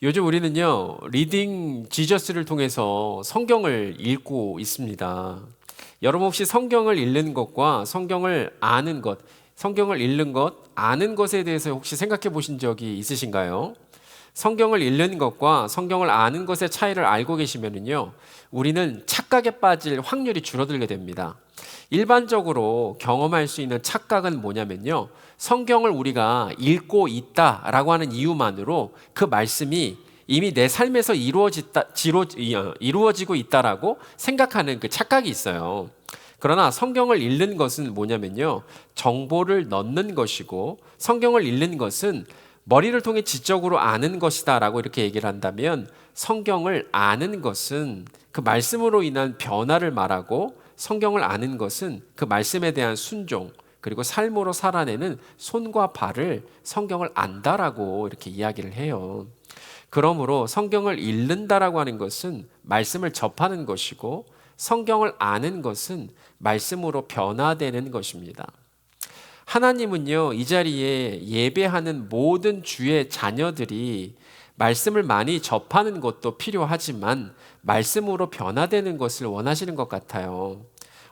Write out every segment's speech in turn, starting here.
요즘 우리는요, 리딩 지저스를 통해서 성경을 읽고 있습니다. 여러분 혹시 성경을 읽는 것과 성경을 아는 것, 성경을 읽는 것, 아는 것에 대해서 혹시 생각해 보신 적이 있으신가요? 성경을 읽는 것과 성경을 아는 것의 차이를 알고 계시면은요, 우리는 착각에 빠질 확률이 줄어들게 됩니다. 일반적으로 경험할 수 있는 착각은 뭐냐면요, 성경을 우리가 읽고 있다라고 하는 이유만으로 그 말씀이 이미 내 삶에서 이루어지고 있다라고 생각하는 그 착각이 있어요. 그러나 성경을 읽는 것은 뭐냐면요, 정보를 넣는 것이고, 성경을 읽는 것은 머리를 통해 지적으로 아는 것이다라고 이렇게 얘기를 한다면, 성경을 아는 것은 그 말씀으로 인한 변화를 말하고, 성경을 아는 것은 그 말씀에 대한 순종, 그리고 삶으로 살아내는 손과 발을 성경을 안다라고 이렇게 이야기를 해요. 그러므로 성경을 읽는다라고 하는 것은 말씀을 접하는 것이고, 성경을 아는 것은 말씀으로 변화되는 것입니다. 하나님은요, 이 자리에 예배하는 모든 주의 자녀들이 말씀을 많이 접하는 것도 필요하지만 말씀으로 변화되는 것을 원하시는 것 같아요.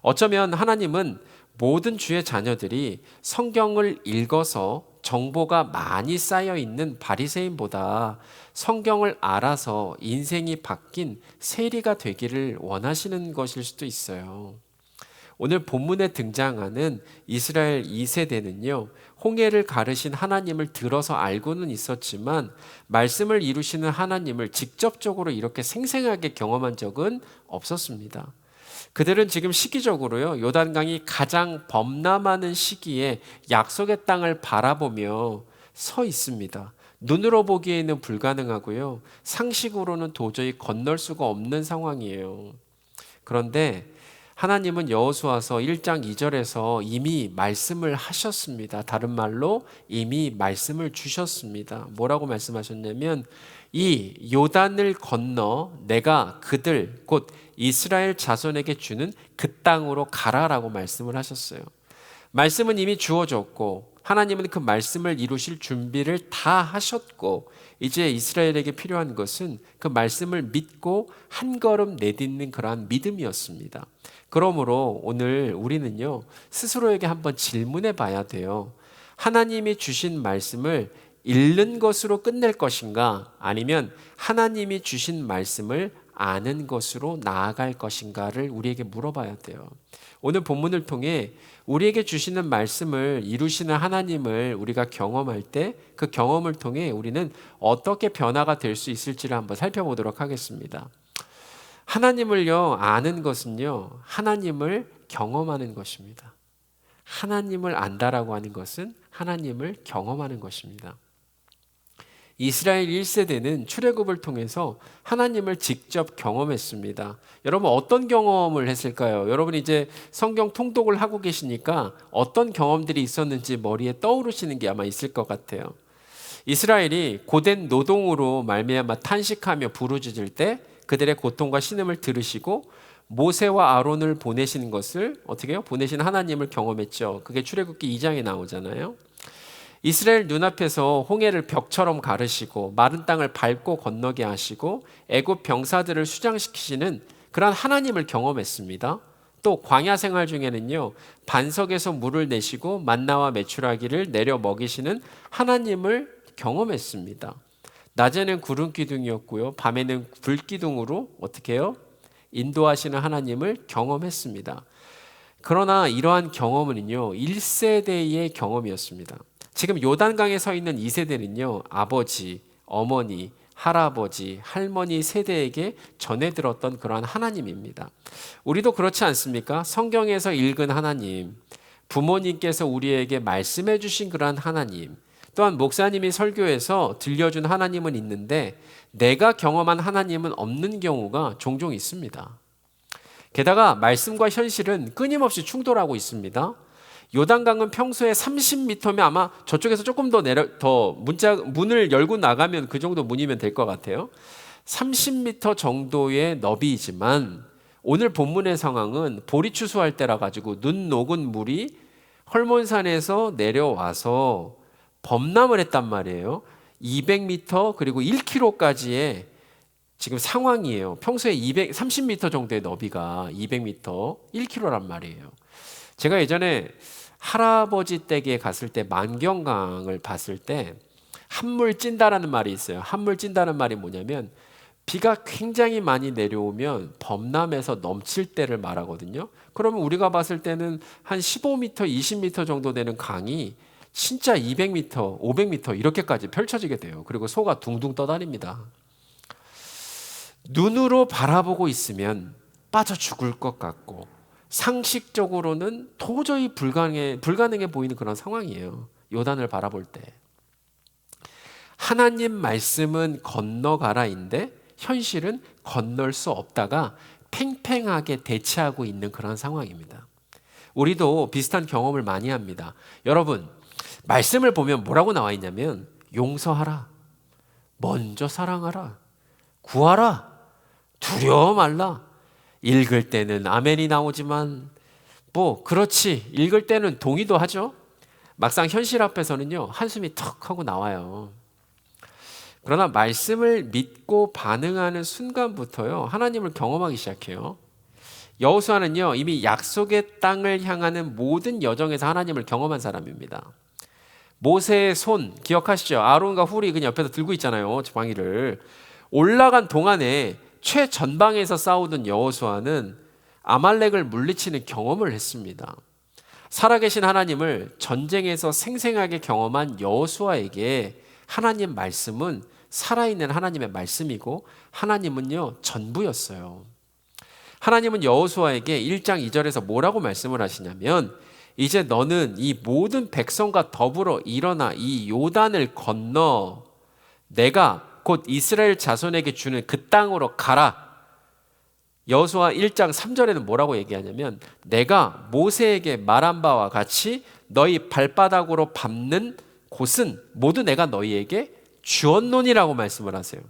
어쩌면 하나님은 모든 주의 자녀들이 성경을 읽어서 정보가 많이 쌓여 있는 바리새인보다 성경을 알아서 인생이 바뀐 세리가 되기를 원하시는 것일 수도 있어요. 오늘 본문에 등장하는 이스라엘 2세대는요, 홍해를 가르신 하나님을 들어서 알고는 있었지만 말씀을 이루시는 하나님을 직접적으로 이렇게 생생하게 경험한 적은 없었습니다. 그들은 지금 시기적으로요, 요단강이 가장 범람하는 시기에 약속의 땅을 바라보며 서 있습니다. 눈으로 보기에는 불가능하고요, 상식으로는 도저히 건널 수가 없는 상황이에요. 그런데 하나님은 여호수아서 1장 2절에서 이미 말씀을 하셨습니다. 다른 말로 이미 말씀을 주셨습니다. 뭐라고 말씀하셨냐면, 이 요단을 건너 내가 그들 곧 이스라엘 자손에게 주는 그 땅으로 가라라고 말씀을 하셨어요. 말씀은 이미 주어졌고 하나님은 그 말씀을 이루실 준비를 다 하셨고, 이제 이스라엘에게 필요한 것은 그 말씀을 믿고 한 걸음 내딛는 그러한 믿음이었습니다. 그러므로 오늘 우리는요, 스스로에게 한번 질문해 봐야 돼요. 하나님이 주신 말씀을 읽는 것으로 끝낼 것인가, 아니면 하나님이 주신 말씀을 아는 것으로 나아갈 것인가를 우리에게 물어봐야 돼요. 오늘 본문을 통해 우리에게 주시는 말씀을 이루시는 하나님을 우리가 경험할 때 그 경험을 통해 우리는 어떻게 변화가 될 수 있을지를 한번 살펴보도록 하겠습니다. 하나님을요, 아는 것은요, 하나님을 경험하는 것입니다. 하나님을 안다라고 하는 것은 하나님을 경험하는 것입니다. 이스라엘 1세대는 출애굽을 통해서 하나님을 직접 경험했습니다. 여러분 어떤 경험을 했을까요? 여러분 이제 성경 통독을 하고 계시니까 어떤 경험들이 있었는지 머리에 떠오르시는 게 아마 있을 것 같아요. 이스라엘이 고된 노동으로 말미암아 탄식하며 부르짖을 때 그들의 고통과 신음을 들으시고 모세와 아론을 보내시는 것을 어떻게 해요? 보내신 하나님을 경험했죠. 그게 출애굽기 2장에 나오잖아요. 이스라엘 눈앞에서 홍해를 벽처럼 가르시고 마른 땅을 밟고 건너게 하시고 애굽 병사들을 수장시키시는 그런 하나님을 경험했습니다. 또 광야 생활 중에는요, 반석에서 물을 내시고 만나와 메추라기를 내려 먹이시는 하나님을 경험했습니다. 낮에는 구름 기둥이었고요, 밤에는 불 기둥으로 어떻게 해요? 인도하시는 하나님을 경험했습니다. 그러나 이러한 경험은요, 1세대의 경험이었습니다. 지금 요단강에 서 있는 2세대는요, 아버지, 어머니, 할아버지, 할머니 세대에게 전해 들었던 그러한 하나님입니다. 우리도 그렇지 않습니까? 성경에서 읽은 하나님, 부모님께서 우리에게 말씀해 주신 그러한 하나님, 또한 목사님이 설교에서 들려준 하나님은 있는데 내가 경험한 하나님은 없는 경우가 종종 있습니다. 게다가 말씀과 현실은 끊임없이 충돌하고 있습니다. 요단강은 평소에 30m면 아마 저쪽에서 조금 더 문을 열고 나가면 그 정도 문이면 될 것 같아요. 30m 정도의 너비이지만 오늘 본문의 상황은 보리 추수할 때라 가지고 눈 녹은 물이 헐몬산에서 내려와서 범람을 했단 말이에요. 200m 그리고 1km까지의 지금 상황이에요. 평소에 230m 정도의 너비가 200m, 1km란 말이에요. 제가 예전에 할아버지 댁에 갔을 때 만경강을 봤을 때 한물 찐다라는 말이 있어요. 한물 찐다는 말이 뭐냐면 비가 굉장히 많이 내려오면 범람해서 넘칠 때를 말하거든요. 그러면 우리가 봤을 때는 한 15m, 20m 정도 되는 강이 진짜 200m, 500m 이렇게까지 펼쳐지게 돼요. 그리고 소가 둥둥 떠다닙니다. 눈으로 바라보고 있으면 빠져 죽을 것 같고 상식적으로는 도저히 불가능해 보이는 그런 상황이에요. 요단을 바라볼 때. 하나님 말씀은 건너가라인데 현실은 건널 수 없다가 팽팽하게 대치하고 있는 그런 상황입니다. 우리도 비슷한 경험을 많이 합니다. 여러분, 말씀을 보면 뭐라고 나와 있냐면 용서하라, 먼저 사랑하라, 구하라, 두려워 말라. 읽을 때는 아멘이 나오지만 그렇지, 읽을 때는 동의도 하죠. 막상 현실 앞에서는요, 한숨이 턱 하고 나와요. 그러나 말씀을 믿고 반응하는 순간부터요, 하나님을 경험하기 시작해요. 여호수아는요, 이미 약속의 땅을 향하는 모든 여정에서 하나님을 경험한 사람입니다. 모세의 손 기억하시죠? 아론과 훌이 그냥 옆에서 들고 있잖아요, 지팡이를. 올라간 동안에 최전방에서 싸우던 여호수아는 아말렉을 물리치는 경험을 했습니다. 살아계신 하나님을 전쟁에서 생생하게 경험한 여호수아에게 하나님 말씀은 살아있는 하나님의 말씀이고 하나님은요 전부였어요. 하나님은 여호수아에게 1장 2절에서 뭐라고 말씀을 하시냐면 이제 너는 이 모든 백성과 더불어 일어나 이 요단을 건너 내가 곧 이스라엘 자손에게 주는 그 땅으로 가라. 여호수아 1장 3절에는 뭐라고 얘기하냐면 내가 모세에게 말한 바와 같이 너희 발바닥으로 밟는 곳은 모두 내가 너희에게 주었노니라고 말씀을 하세요.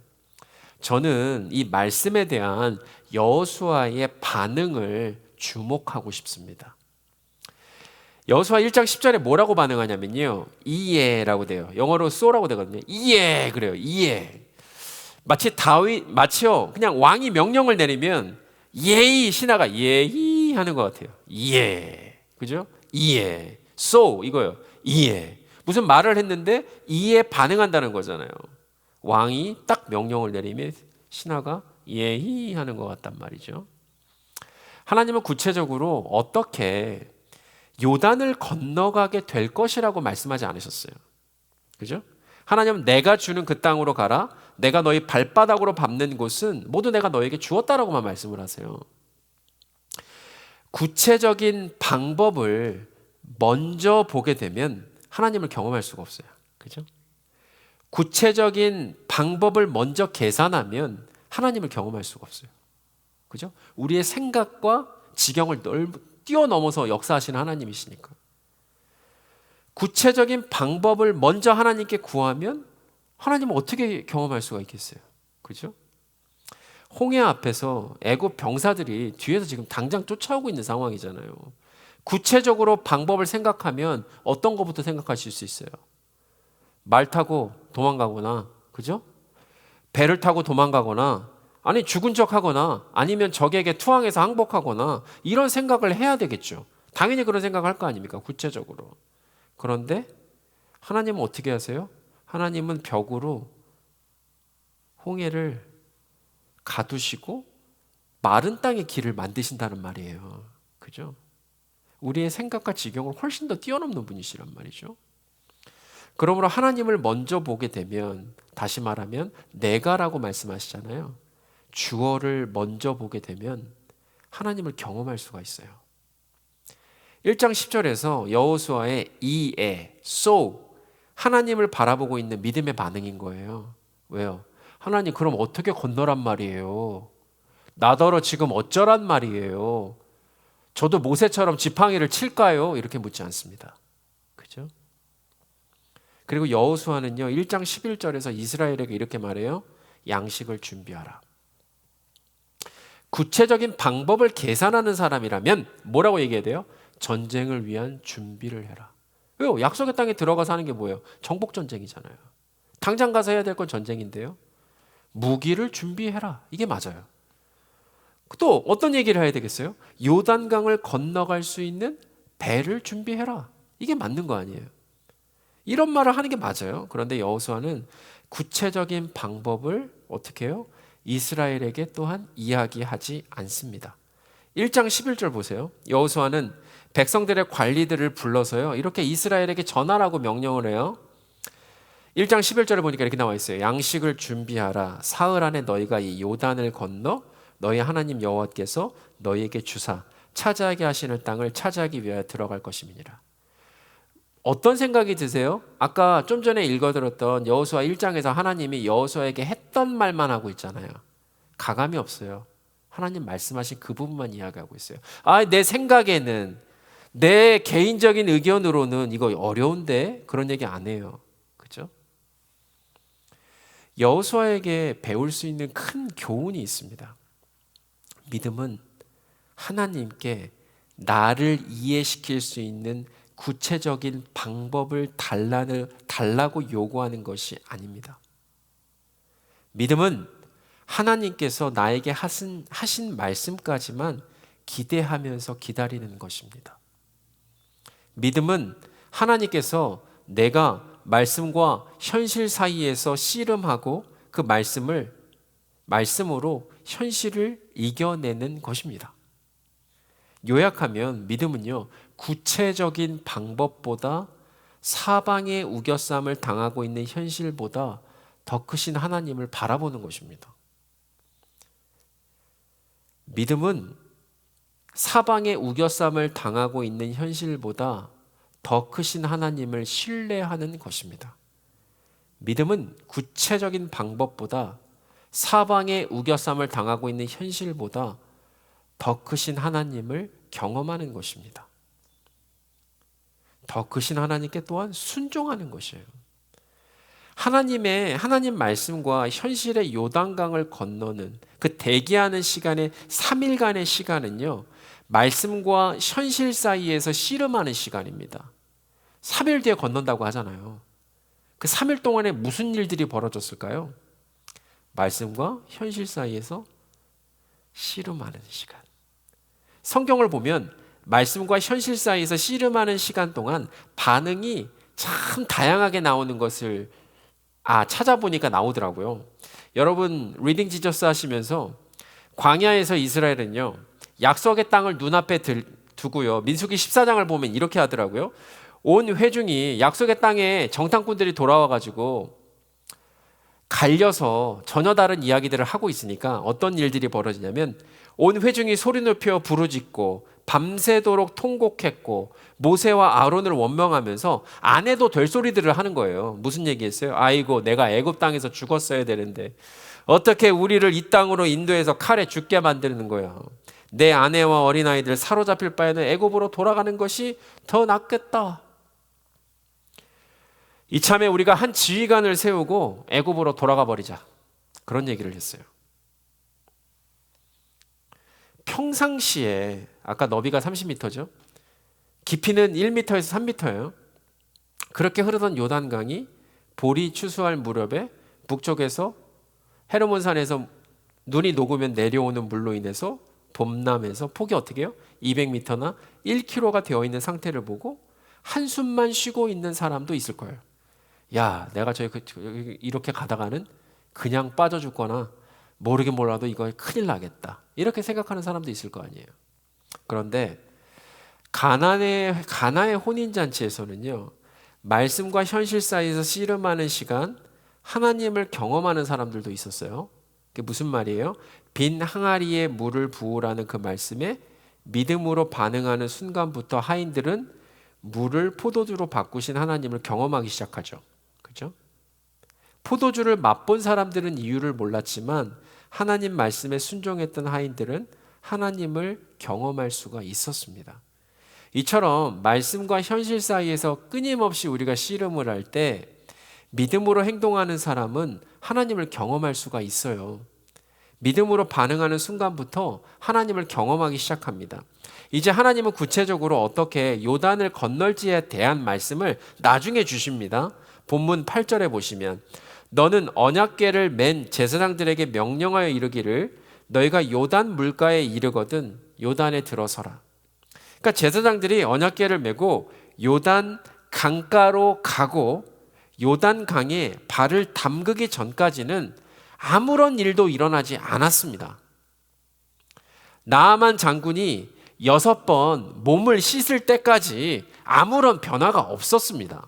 저는 이 말씀에 대한 여호수아의 반응을 주목하고 싶습니다. 여호수아 1장 10절에 뭐라고 반응하냐면요, 이에라고 돼요. 영어로 so라고 되거든요. 이에 그래요. 이에. 마치요 그냥 왕이 명령을 내리면 예이 신하가 예이 하는 것 같아요. 이에, 그죠? 이에, so 이거요. 이에. 무슨 말을 했는데 이에 반응한다는 거잖아요. 왕이 딱 명령을 내리면 신하가 예이 하는 것 같단 말이죠. 하나님은 구체적으로 어떻게 요단을 건너가게 될 것이라고 말씀하지 않으셨어요. 그죠? 하나님은 내가 주는 그 땅으로 가라. 내가 너희 발바닥으로 밟는 곳은 모두 내가 너에게 주었다라고만 말씀을 하세요. 구체적인 방법을 먼저 보게 되면 하나님을 경험할 수가 없어요. 그죠? 구체적인 방법을 먼저 계산하면 하나님을 경험할 수가 없어요. 그죠? 우리의 생각과 지경을 뛰어넘어서 역사하시는 하나님이시니까. 구체적인 방법을 먼저 하나님께 구하면 하나님은 어떻게 경험할 수가 있겠어요? 그죠? 홍해 앞에서 애굽 병사들이 뒤에서 지금 당장 쫓아오고 있는 상황이잖아요. 구체적으로 방법을 생각하면 어떤 것부터 생각하실 수 있어요? 말 타고 도망가거나, 그죠? 배를 타고 도망가거나, 아니 죽은 척하거나, 아니면 적에게 투항해서 항복하거나 이런 생각을 해야 되겠죠. 당연히 그런 생각을 할 거 아닙니까? 구체적으로. 그런데 하나님은 어떻게 하세요? 하나님은 벽으로 홍해를 가두시고 마른 땅의 길을 만드신다는 말이에요. 그죠? 우리의 생각과 지경을 훨씬 더 뛰어넘는 분이시란 말이죠. 그러므로 하나님을 먼저 보게 되면, 다시 말하면 내가라고 말씀하시잖아요. 주어를 먼저 보게 되면 하나님을 경험할 수가 있어요. 1장 10절에서 여호수아의 이에, so, 하나님을 바라보고 있는 믿음의 반응인 거예요. 왜요? 하나님 그럼 어떻게 건너란 말이에요? 나더러 지금 어쩌란 말이에요? 저도 모세처럼 지팡이를 칠까요? 이렇게 묻지 않습니다. 그죠? 그리고 여호수아는요 1장 11절에서 이스라엘에게 이렇게 말해요. 양식을 준비하라. 구체적인 방법을 계산하는 사람이라면 뭐라고 얘기해야 돼요? 전쟁을 위한 준비를 해라. 왜요? 약속의 땅에 들어가서 하는 게 뭐예요? 정복전쟁이잖아요. 당장 가서 해야 될 건 전쟁인데요. 무기를 준비해라. 이게 맞아요. 또 어떤 얘기를 해야 되겠어요? 요단강을 건너갈 수 있는 배를 준비해라. 이게 맞는 거 아니에요? 이런 말을 하는 게 맞아요. 그런데 여호수아는 구체적인 방법을 어떻게 해요? 이스라엘에게 또한 이야기하지 않습니다. 1장 11절 보세요. 여호수아는 백성들의 관리들을 불러서요, 이렇게 이스라엘에게 전하라고 명령을 해요. 1장 11절에 보니까 이렇게 나와 있어요. 양식을 준비하라. 사흘 안에 너희가 이 요단을 건너 너희 하나님 여호와께서 너희에게 주사 차지하게 하시는 땅을 차지하기 위하여 들어갈 것임이니라. 어떤 생각이 드세요? 아까 좀 전에 읽어드렸던 여호수아 1장에서 하나님이 여호수아에게 했던 말만 하고 있잖아요. 가감이 없어요. 하나님 말씀하신 그 부분만 이야기하고 있어요. 내 생각에는, 내 개인적인 의견으로는 이거 어려운데, 그런 얘기 안 해요. 그죠? 여호수아에게 배울 수 있는 큰 교훈이 있습니다. 믿음은 하나님께 나를 이해시킬 수 있는 구체적인 방법을 달라고 요구하는 것이 아닙니다. 믿음은 하나님께서 나에게 하신 말씀까지만 기대하면서 기다리는 것입니다. 믿음은 하나님께서 내가 말씀과 현실 사이에서 씨름하고 그 말씀으로 현실을 이겨내는 것입니다. 요약하면 믿음은요, 구체적인 방법보다 사방의 우겨쌈을 당하고 있는 현실보다 더 크신 하나님을 바라보는 것입니다. 믿음은 사방의 우겨쌈을 당하고 있는 현실보다 더 크신 하나님을 신뢰하는 것입니다. 믿음은 구체적인 방법보다 사방의 우겨쌈을 당하고 있는 현실보다 더 크신 하나님을 경험하는 것입니다. 더 크신 하나님께 또한 순종하는 것이에요. 하나님 말씀과 현실의 요단강을 건너는 그 대기하는 시간의 3일간의 시간은요, 말씀과 현실 사이에서 씨름하는 시간입니다. 3일 뒤에 건넌다고 하잖아요. 그 3일 동안에 무슨 일들이 벌어졌을까요? 말씀과 현실 사이에서 씨름하는 시간. 성경을 보면 말씀과 현실 사이에서 씨름하는 시간 동안 반응이 참 다양하게 나오는 것을 찾아보니까 나오더라고요. 여러분 리딩 지저스 하시면서 광야에서 이스라엘은요, 약속의 땅을 눈앞에 두고요, 민수기 14장을 보면 이렇게 하더라고요. 온 회중이 약속의 땅에 정탐꾼들이 돌아와가지고 갈려서 전혀 다른 이야기들을 하고 있으니까 어떤 일들이 벌어지냐면, 온 회중이 소리 높여 부르짖고 밤새도록 통곡했고 모세와 아론을 원망하면서 안 해도 될 소리들을 하는 거예요. 무슨 얘기했어요? 아이고, 내가 애굽 땅에서 죽었어야 되는데 어떻게 우리를 이 땅으로 인도해서 칼에 죽게 만드는 거야. 내 아내와 어린아이들 사로잡힐 바에는 애굽으로 돌아가는 것이 더 낫겠다. 이참에 우리가 한 지휘관을 세우고 애굽으로 돌아가 버리자. 그런 얘기를 했어요. 평상시에 아까 너비가 30m죠. 깊이는 1m에서 3m예요. 그렇게 흐르던 요단강이 볼이 추수할 무렵에 북쪽에서 헤르몬산에서 눈이 녹으면 내려오는 물로 인해서 봄남에서 폭이 어떻게 해요? 200m나 1km가 되어 있는 상태를 보고 한숨만 쉬고 있는 사람도 있을 거예요. 야, 내가 이렇게 가다가는 그냥 빠져 죽거나 모르긴 몰라도 이거 큰일 나겠다, 이렇게 생각하는 사람도 있을 거 아니에요. 그런데 가나의 혼인잔치에서는요, 말씀과 현실 사이에서 씨름하는 시간, 하나님을 경험하는 사람들도 있었어요. 그게 무슨 말이에요? 빈 항아리에 물을 부으라는 그 말씀에 믿음으로 반응하는 순간부터 하인들은 물을 포도주로 바꾸신 하나님을 경험하기 시작하죠. 그죠? 포도주를 맛본 사람들은 이유를 몰랐지만 하나님 말씀에 순종했던 하인들은 하나님을 경험할 수가 있었습니다. 이처럼 말씀과 현실 사이에서 끊임없이 우리가 씨름을 할 때 믿음으로 행동하는 사람은 하나님을 경험할 수가 있어요. 믿음으로 반응하는 순간부터 하나님을 경험하기 시작합니다. 이제 하나님은 구체적으로 어떻게 요단을 건널지에 대한 말씀을 나중에 주십니다. 본문 8절에 보시면 너는 언약궤를 맨 제사장들에게 명령하여 이르기를 너희가 요단 물가에 이르거든 요단에 들어서라. 그러니까 제사장들이 언약궤를 메고 요단 강가로 가고 요단 강에 발을 담그기 전까지는 아무런 일도 일어나지 않았습니다. 나아만 장군이 6번 몸을 씻을 때까지 아무런 변화가 없었습니다.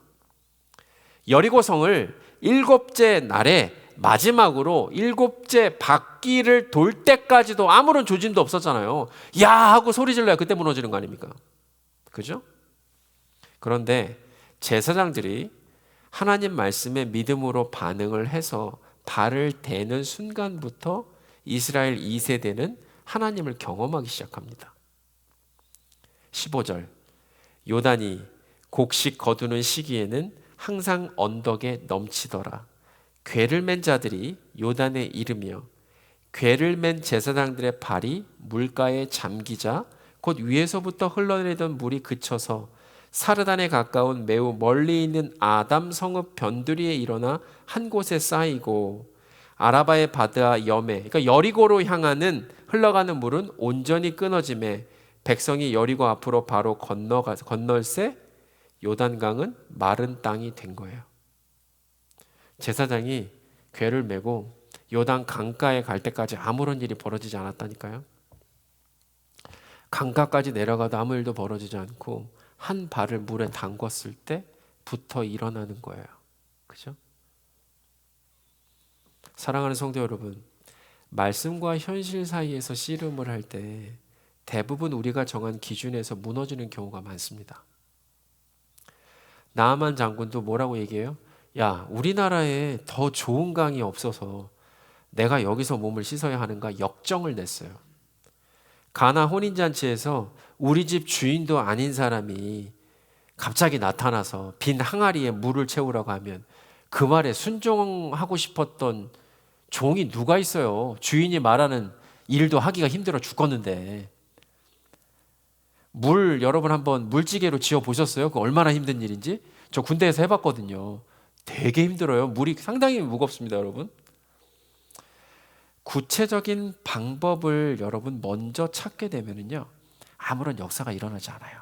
여리고성을 7째 날에 마지막으로 7째 바퀴를 돌 때까지도 아무런 조짐도 없었잖아요. 야 하고 소리 질러야 그때 무너지는 거 아닙니까? 그죠? 그런데 제사장들이 하나님 말씀에 믿음으로 반응을 해서 발을 대는 순간부터 이스라엘 2세대는 하나님을 경험하기 시작합니다. 15절 요단이 곡식 거두는 시기에는 항상 언덕에 넘치더라. 궤를 맨 자들이 요단에 이르며 궤를 맨 제사장들의 발이 물가에 잠기자 곧 위에서부터 흘러내리던 물이 그쳐서 사르단에 가까운 매우 멀리 있는 아담 성읍 변두리에 일어나 한 곳에 쌓이고 아라바의 바드와 염에 그러니까 여리고로 향하는 흘러가는 물은 온전히 끊어짐에 백성이 여리고 앞으로 바로 건널새 요단강은 마른 땅이 된 거예요. 제사장이 궤를 메고 요단 강가에 갈 때까지 아무런 일이 벌어지지 않았다니까요. 강가까지 내려가도 아무 일도 벌어지지 않고 한 발을 물에 담궜을 때부터 일어나는 거예요. 그죠? 사랑하는 성도 여러분, 말씀과 현실 사이에서 씨름을 할 때 대부분 우리가 정한 기준에서 무너지는 경우가 많습니다. 나아만 장군도 뭐라고 얘기해요? 야, 우리나라에 더 좋은 강이 없어서 내가 여기서 몸을 씻어야 하는가 역정을 냈어요. 가나 혼인잔치에서 우리 집 주인도 아닌 사람이 갑자기 나타나서 빈 항아리에 물을 채우라고 하면 그 말에 순종하고 싶었던 종이 누가 있어요? 주인이 말하는 일도 하기가 힘들어 죽겠는데. 물 여러분 한번 물찌개로 지어 보셨어요? 그 얼마나 힘든 일인지? 저 군대에서 해봤거든요. 되게 힘들어요. 물이 상당히 무겁습니다, 여러분. 구체적인 방법을 여러분 먼저 찾게 되면요, 아무런 역사가 일어나지 않아요.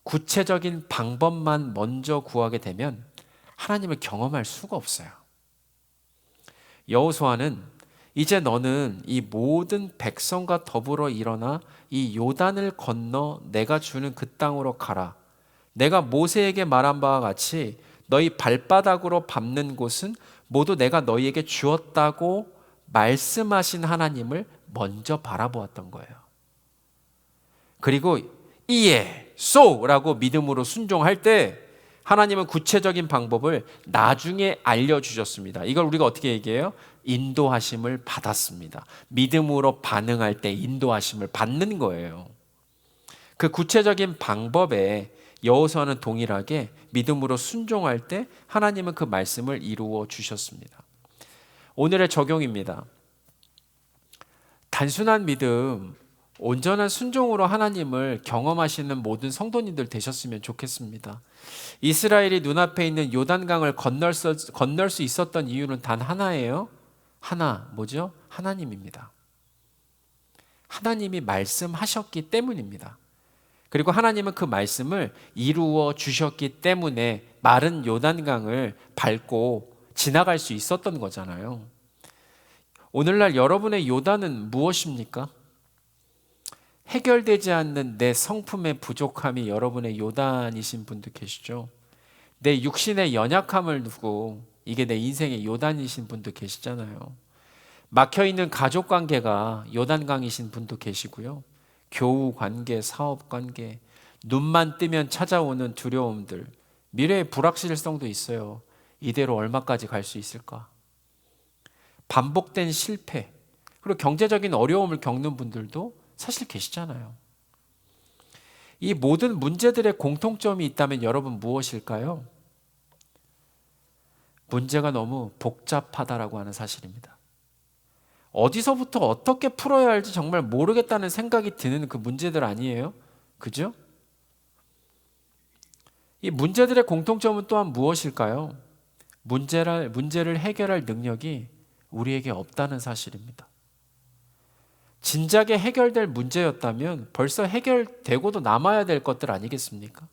구체적인 방법만 먼저 구하게 되면 하나님을 경험할 수가 없어요. 여호수아는 이제 너는 이 모든 백성과 더불어 일어나 이 요단을 건너 내가 주는 그 땅으로 가라. 내가 모세에게 말한 바와 같이 너희 발바닥으로 밟는 곳은 모두 내가 너희에게 주었다고 말씀하신 하나님을 먼저 바라보았던 거예요. 그리고 이에 쏘라고 믿음으로 순종할 때 하나님은 구체적인 방법을 나중에 알려주셨습니다. 이걸 우리가 어떻게 얘기해요? 인도하심을 받았습니다. 믿음으로 반응할 때 인도하심을 받는 거예요. 그 구체적인 방법에 여호수아는 동일하게 믿음으로 순종할 때 하나님은 그 말씀을 이루어 주셨습니다. 오늘의 적용입니다. 단순한 믿음, 온전한 순종으로 하나님을 경험하시는 모든 성도님들 되셨으면 좋겠습니다. 이스라엘이 눈앞에 있는 요단강을 건널 수 있었던 이유는 단 하나예요. 하나, 뭐죠? 하나님입니다. 하나님이 말씀하셨기 때문입니다. 그리고 하나님은 그 말씀을 이루어 주셨기 때문에 마른 요단강을 밟고 지나갈 수 있었던 거잖아요. 오늘날 여러분의 요단은 무엇입니까? 해결되지 않는 내 성품의 부족함이 여러분의 요단이신 분도 계시죠. 내 육신의 연약함을 두고 이게 내 인생의 요단이신 분도 계시잖아요. 막혀있는 가족관계가 요단강이신 분도 계시고요. 교우관계, 사업관계, 눈만 뜨면 찾아오는 두려움들, 미래의 불확실성도 있어요. 이대로 얼마까지 갈 수 있을까? 반복된 실패, 그리고 경제적인 어려움을 겪는 분들도 사실 계시잖아요. 이 모든 문제들의 공통점이 있다면 여러분 무엇일까요? 문제가 너무 복잡하다라고 하는 사실입니다. 어디서부터 어떻게 풀어야 할지 정말 모르겠다는 생각이 드는 그 문제들 아니에요? 그죠? 이 문제들의 공통점은 또한 무엇일까요? 문제를 해결할 능력이 우리에게 없다는 사실입니다. 진작에 해결될 문제였다면 벌써 해결되고도 남아야 될 것들 아니겠습니까?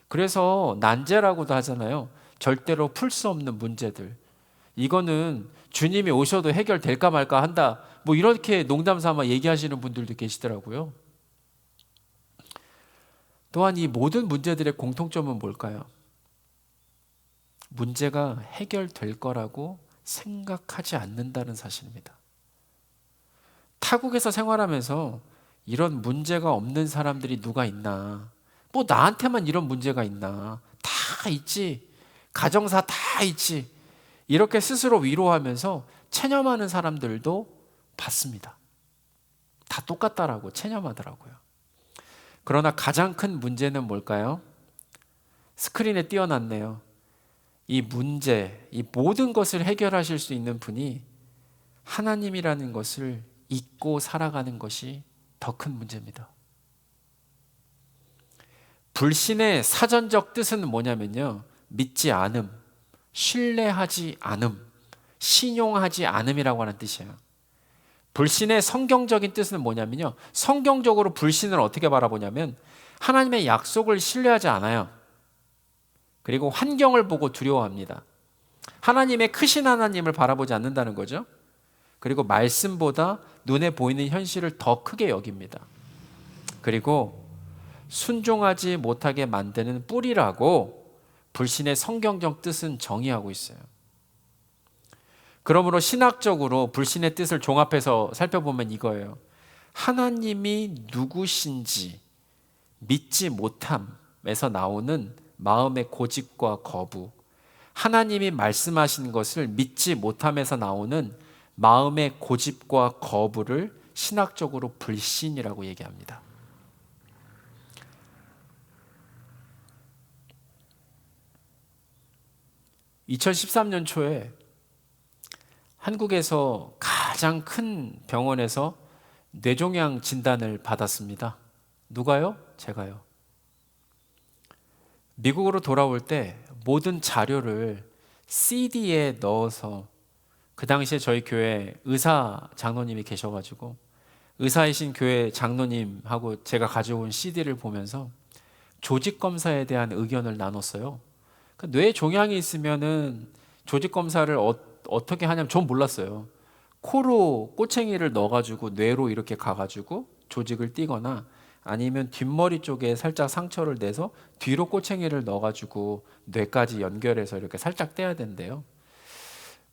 그래서 난제라고도 하잖아요. 절대로 풀 수 없는 문제들. 이거는 주님이 오셔도 해결될까 말까 한다. 뭐 이렇게 농담 삼아 얘기하시는 분들도 계시더라고요. 또한 이 모든 문제들의 공통점은 뭘까요? 문제가 해결될 거라고 생각하지 않는다는 사실입니다. 타국에서 생활하면서 이런 문제가 없는 사람들이 누가 있나? 뭐 나한테만 이런 문제가 있나? 다 있지. 가정사 다 있지. 이렇게 스스로 위로하면서 체념하는 사람들도 봤습니다. 다 똑같다라고 체념하더라고요. 그러나 가장 큰 문제는 뭘까요? 스크린에 띄어놨네요. 이 문제, 이 모든 것을 해결하실 수 있는 분이 하나님이라는 것을 잊고 살아가는 것이 더 큰 문제입니다. 불신의 사전적 뜻은 뭐냐면요. 믿지 않음, 신뢰하지 않음, 신용하지 않음이라고 하는 뜻이에요. 불신의 성경적인 뜻은 뭐냐면요. 성경적으로 불신을 어떻게 바라보냐면 하나님의 약속을 신뢰하지 않아요. 그리고 환경을 보고 두려워합니다. 하나님의 크신 하나님을 바라보지 않는다는 거죠. 그리고 말씀보다 눈에 보이는 현실을 더 크게 여깁니다. 그리고 순종하지 못하게 만드는 뿌리라고 불신의 성경적 뜻은 정의하고 있어요. 그러므로 신학적으로 불신의 뜻을 종합해서 살펴보면 이거예요. 하나님이 누구신지 믿지 못함에서 나오는 마음의 고집과 거부, 하나님이 말씀하신 것을 믿지 못함에서 나오는 마음의 고집과 거부를 신학적으로 불신이라고 얘기합니다. (2013년) 초에 한국에서 가장 큰 병원에서 뇌종양 진단을 받았습니다. 누가요? 제가요. 미국으로 돌아올 때 모든 자료를 CD에 넣어서, 그 당시에 저희 교회 의사 장로님이 계셔가지고 의사이신 교회 장로님하고 제가 가져온 CD를 보면서 조직검사에 대한 의견을 나눴어요. 뇌 종양이 있으면은 조직검사를 어떻게 하냐면 전 몰랐어요. 코로 꼬챙이를 넣어가지고 뇌로 이렇게 가가지고 조직을 띄거나 아니면 뒷머리 쪽에 살짝 상처를 내서 뒤로 꼬챙이를 넣어가지고 뇌까지 연결해서 이렇게 살짝 떼야 된대요.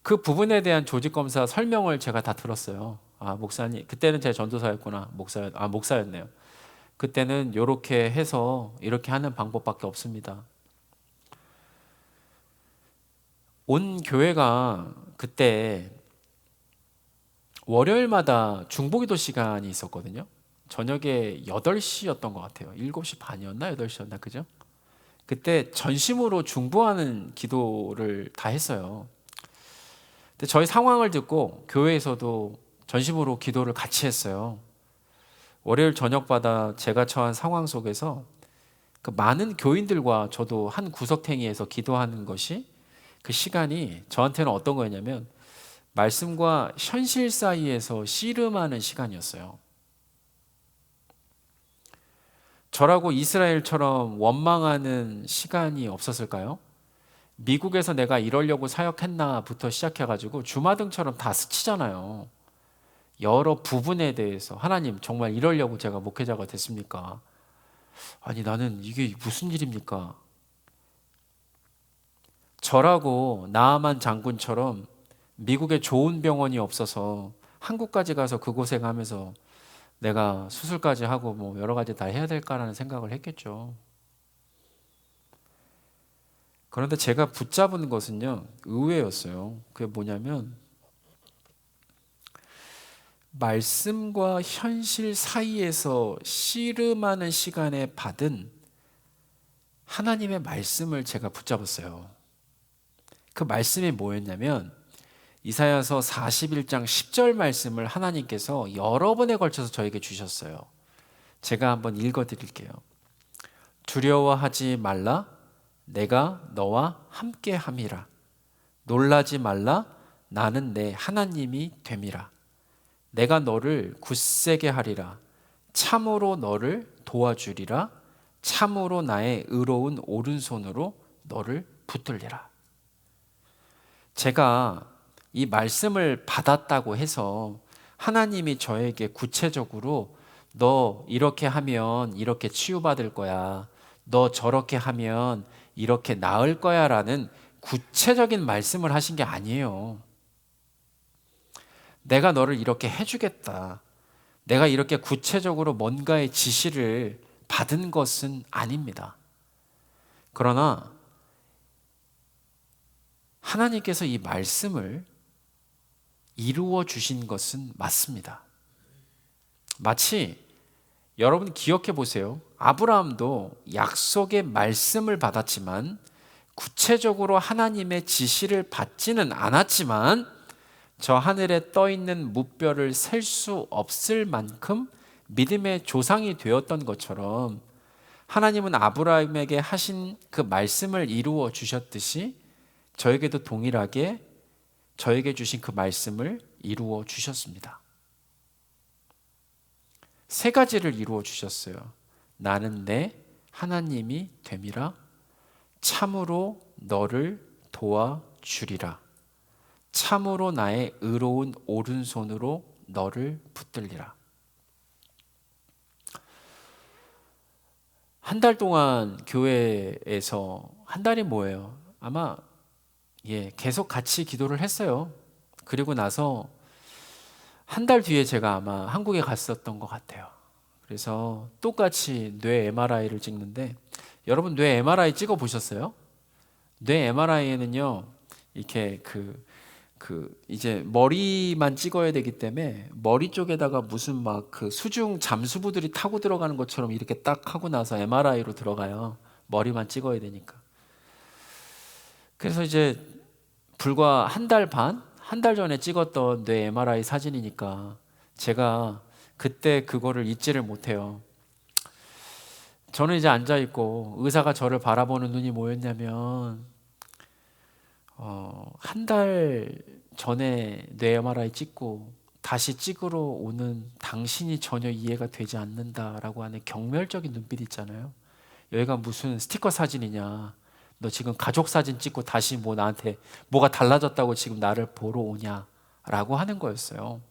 그 부분에 대한 조직검사 설명을 제가 다 들었어요. 아, 목사님, 그때는 제가 전도사였구나. 목사였네요. 그때는 이렇게 해서 이렇게 하는 방법밖에 없습니다. 온 교회가 그때 월요일마다 중보기도 시간이 있었거든요. 저녁에 8시였던 것 같아요. 7시 반이었나 8시였나, 그죠? 그때 전심으로 중보하는 기도를 다 했어요. 근데 저희 상황을 듣고 교회에서도 전심으로 기도를 같이 했어요. 월요일 저녁마다 제가 처한 상황 속에서 그 많은 교인들과 저도 한 구석탱이에서 기도하는 것이, 그 시간이 저한테는 어떤 거였냐면 말씀과 현실 사이에서 씨름하는 시간이었어요. 저라고 이스라엘처럼 원망하는 시간이 없었을까요? 미국에서 내가 이러려고 사역했나부터 시작해가지고 주마등처럼 다 스치잖아요. 여러 부분에 대해서 하나님 정말 이러려고 제가 목회자가 됐습니까? 아니 나는 이게 무슨 일입니까? 저라고 나아만 장군처럼 미국에 좋은 병원이 없어서 한국까지 가서 그 고생하면서 내가 수술까지 하고 뭐 여러 가지 다 해야 될까라는 생각을 했겠죠. 그런데 제가 붙잡은 것은요, 의외였어요. 그게 뭐냐면 말씀과 현실 사이에서 씨름하는 시간에 받은 하나님의 말씀을 제가 붙잡았어요. 그 말씀이 뭐였냐면 이사야서 41장 10절 말씀을 하나님께서 여러 번에 걸쳐서 저에게 주셨어요. 제가 한번 읽어드릴게요. 두려워하지 말라, 내가 너와 함께 함이라. 놀라지 말라. 나는 내 하나님이 됨이라. 내가 너를 굳세게 하리라. 참으로 너를 도와주리라. 참으로 나의 의로운 오른손으로 너를 붙들리라. 제가 이 말씀을 받았다고 해서 하나님이 저에게 구체적으로 너 이렇게 하면 이렇게 치유받을 거야, 너 저렇게 하면 이렇게 나을 거야 라는 구체적인 말씀을 하신 게 아니에요. 내가 너를 이렇게 해주겠다, 내가 이렇게 구체적으로 뭔가의 지시를 받은 것은 아닙니다. 그러나 하나님께서 이 말씀을 이루어 주신 것은 맞습니다. 마치 여러분 기억해 보세요. 아브라함도 약속의 말씀을 받았지만 구체적으로 하나님의 지시를 받지는 않았지만 저 하늘에 떠 있는 무뼈를 셀 수 없을 만큼 믿음의 조상이 되었던 것처럼 하나님은 아브라함에게 하신 그 말씀을 이루어 주셨듯이 저에게도 동일하게 저에게 주신 그 말씀을 이루어 주셨습니다. 세 가지를 이루어 주셨어요. 나는 내 하나님이 됨이라. 참으로 너를 도와주리라. 참으로 나의 의로운 오른손으로 너를 붙들리라. 한 달 동안 교회에서, 한 달이 뭐예요? 아마 계속 같이 기도를 했어요. 그리고 나서 한 달 뒤에 제가 아마 한국에 갔었던 것 같아요. 그래서 똑같이 뇌 MRI를 찍는데, 여러분 뇌 MRI 찍어 보셨어요? 뇌 MRI에는요 이렇게 이제 머리만 찍어야 되기 때문에 머리 쪽에다가 무슨 막 그 수중 잠수부들이 타고 들어가는 것처럼 이렇게 딱 하고 나서 MRI로 들어가요. 머리만 찍어야 되니까. 그래서 이제 불과 한 달 전에 찍었던 뇌 MRI 사진이니까 제가 그때 그거를 잊지를 못해요. 저는 이제 앉아있고 의사가 저를 바라보는 눈이 뭐였냐면, 한 달 전에 뇌 MRI 찍고 다시 찍으러 오는 당신이 전혀 이해가 되지 않는다라고 하는 경멸적인 눈빛 있잖아요. 여기가 무슨 스티커 사진이냐, 너 지금 가족 사진 찍고 다시 뭐 나한테 뭐가 달라졌다고 지금 나를 보러 오냐라고 하는 거였어요.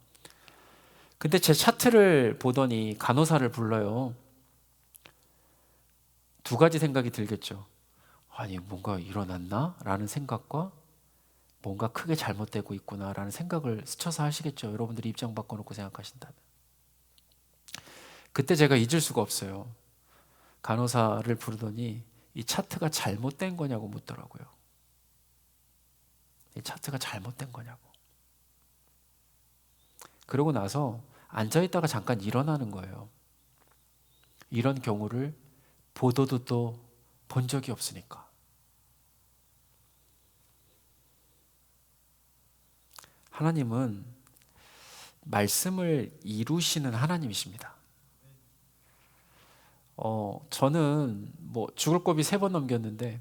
근데 제 차트를 보더니 간호사를 불러요. 두 가지 생각이 들겠죠. 아니 뭔가 일어났나? 라는 생각과 뭔가 크게 잘못되고 있구나 라는 생각을 스쳐서 하시겠죠. 여러분들이 입장 바꿔놓고 생각하신다면. 그때 제가 잊을 수가 없어요. 간호사를 부르더니 이 차트가 잘못된 거냐고 묻더라고요. 이 차트가 잘못된 거냐고. 그러고 나서 앉아있다가 잠깐 일어나는 거예요. 이런 경우를 보도도 또 본 적이 없으니까. 하나님은 말씀을 이루시는 하나님이십니다. 저는 뭐 죽을 고비 3번 넘겼는데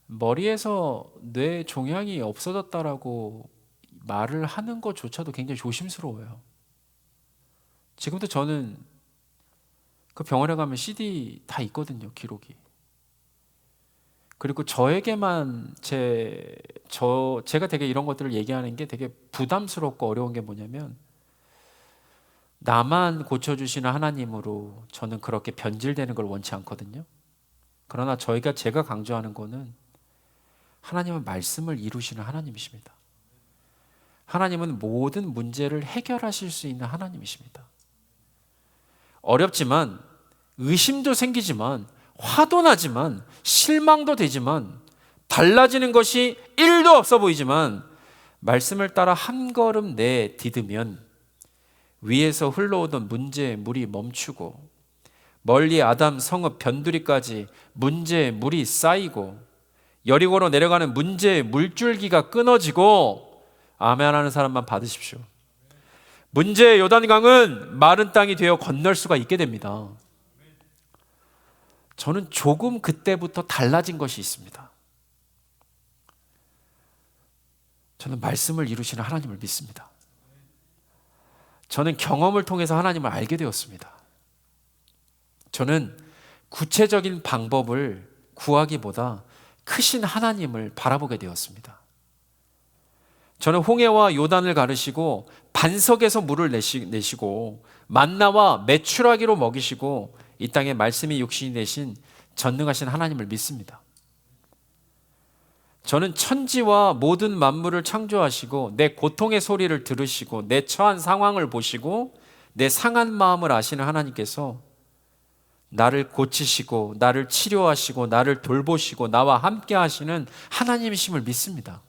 머리에서 뇌 종양이 없어졌다라고 말을 하는 것조차도 굉장히 조심스러워요. 지금도 저는 그 병원에 가면 CD 다 있거든요, 기록이. 그리고 저에게만 제가 되게 이런 것들을 얘기하는 게 되게 부담스럽고 어려운 게 뭐냐면, 나만 고쳐주시는 하나님으로 저는 그렇게 변질되는 걸 원치 않거든요. 그러나 제가 강조하는 거는 하나님은 말씀을 이루시는 하나님이십니다. 하나님은 모든 문제를 해결하실 수 있는 하나님이십니다. 어렵지만, 의심도 생기지만, 화도 나지만, 실망도 되지만, 달라지는 것이 1도 없어 보이지만 말씀을 따라 한 걸음 내디디면 위에서 흘러오던 문제의 물이 멈추고 멀리 아담 성읍 변두리까지 문제의 물이 쌓이고 여리고로 내려가는 문제의 물줄기가 끊어지고, 아멘 하는 사람만 받으십시오. 문제의 요단강은 마른 땅이 되어 건널 수가 있게 됩니다. 저는 조금 그때부터 달라진 것이 있습니다. 저는 말씀을 이루시는 하나님을 믿습니다. 저는 경험을 통해서 하나님을 알게 되었습니다. 저는 구체적인 방법을 구하기보다 크신 하나님을 바라보게 되었습니다. 저는 홍해와 요단을 가르시고 반석에서 물을 내시고 만나와 메추라기로 먹이시고 이 땅에 말씀이 육신이 되신 전능하신 하나님을 믿습니다. 저는 천지와 모든 만물을 창조하시고 내 고통의 소리를 들으시고 내 처한 상황을 보시고 내 상한 마음을 아시는 하나님께서 나를 고치시고 나를 치료하시고 나를 돌보시고 나와 함께 하시는 하나님이심을 믿습니다.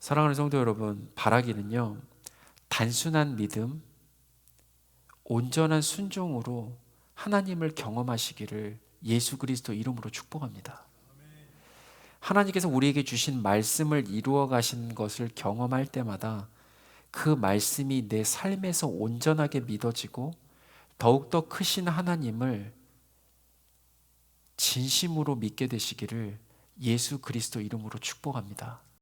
사랑하는 성도 여러분, 바라기는요, 단순한 믿음, 온전한 순종으로 하나님을 경험하시기를 예수 그리스도 이름으로 축복합니다. 하나님께서 우리에게 주신 말씀을 이루어 가신 것을 경험할 때마다 그 말씀이 내 삶에서 온전하게 믿어지고 더욱더 크신 하나님을 진심으로 믿게 되시기를 예수 그리스도 이름으로 축복합니다.